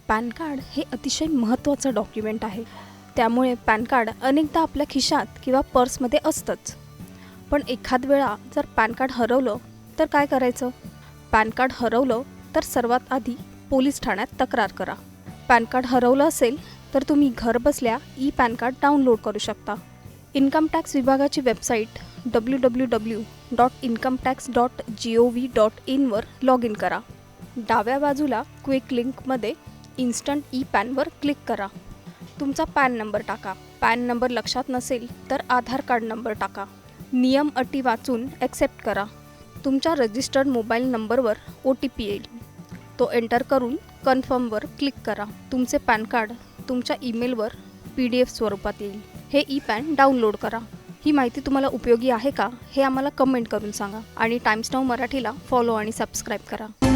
Pan card हे अतिशय महत्त्वाचं डॉक्युमेंट आहे. त्यामुळे पॅन कार्ड अनेकदा आपल्या खिशात किंवा पर्समध्ये असतंच. पण एखाद वेळा जर पॅन कार्ड हरवलं तर काय करायचं? पॅन कार्ड हरवलं तर सर्वात आधी पोलीस ठाण्यात तक्रार करा. पॅन कार्ड हरवलं असेल तर तुम्ही घरबसल्या पॅन कार्ड डाउनलोड करू शकता. इन्कम टॅक्स विभागाची वेबसाईट www.incometax.gov.in वर लॉग इन करा. डाव्या बाजूला क्विक लिंकमध्ये इन्स्टंट पॅनवर क्लिक करा. तुमचा पॅन नंबर टाका. पॅन नंबर लक्षात नसेल तर आधार कार्ड नंबर टाका. नियम अटी वाचून ॲक्सेप्ट करा. तुमच्या रजिस्टर्ड मोबाईल नंबरवर OTP येईल. तो एंटर करून कन्फर्मवर क्लिक करा. तुमचे पॅन कार्ड तुमच्या ईमेलवर PDF स्वरूपात येईल. हे पॅन डाउनलोड करा. ही माहिती तुम्हाला उपयोगी आहे का हे आम्हाला कमेंट करून सांगा आणि टाइम्स नाऊ मराठीला फॉलो आणि सबस्क्राईब करा.